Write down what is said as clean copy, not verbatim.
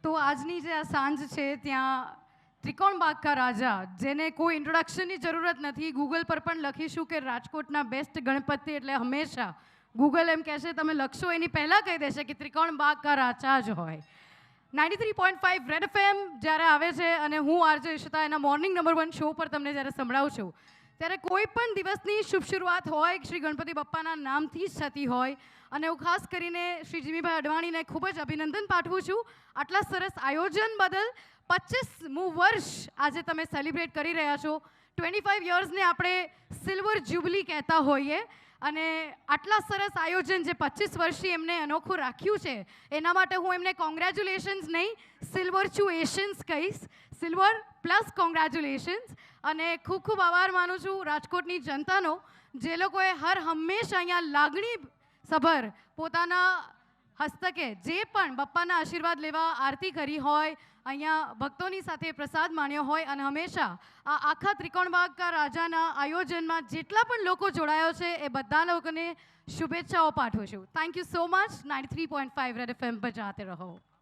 તો આજની જે આ સાંજ છે ત્યાં ત્રિકોણબાગ કા રાજા, જેને કોઈ ઇન્ટ્રોડક્શનની જરૂરત નથી, ગૂગલ પર પણ લખીશું કે રાજકોટના બેસ્ટ ગણપતિ એટલે હંમેશા ગૂગલ એમ કહેશે, તમે લખશો એની પહેલાં કહી દેશે કે ત્રિકોણબાગ કા રાજા જ હોય. 93.5 રેડ એફએમ જ્યારે આવે છે અને હું આરજે ઈશિતા એના મોર્નિંગ નંબર 1 શો પર તમને જ્યારે સંભળાવું છું, ત્યારે કોઈ પણ દિવસની શુભ શરૂઆત હોય શ્રી ગણપતિ બાપ્પાના નામથી જ થતી હોય. અને હું ખાસ કરીને શ્રી જીમીભાઈ અડવાણીને ખૂબ જ અભિનંદન પાઠવું છું આટલા સરસ આયોજન બદલ. 25મું વર્ષ આજે તમે સેલિબ્રેટ કરી રહ્યા છો. 25 યર્સને આપણે સિલ્વર જ્યુબલી કહેતા હોઈએ અને આટલા સરસ આયોજન જે 25 વર્ષથી એમને અનોખું રાખ્યું છે એના માટે હું એમને કોંગ્રેચ્યુલેશન્સ નહીં, સિલ્વરચ્યુએશન્સ કહીશ. Silver plus congratulations. અને ખૂબ ખૂબ આભાર માનું છું રાજકોટની જનતાનો, જે લોકોએ હર હંમેશા અહીંયા લાગણી સભર પોતાના હસ્તકે જે પણ બપ્પાના આશીર્વાદ લેવા આરતી કરી હોય, અહીંયા ભક્તોની સાથે પ્રસાદ માણ્યો હોય અને હંમેશા આ આખા ત્રિકોણબાગ કા રાજાના આયોજનમાં જેટલા પણ લોકો જોડાયો છે એ બધા લોકોને શુભેચ્છાઓ પાઠવું છું. Thank you so much. 93.5 red FM પર જાતે રહો.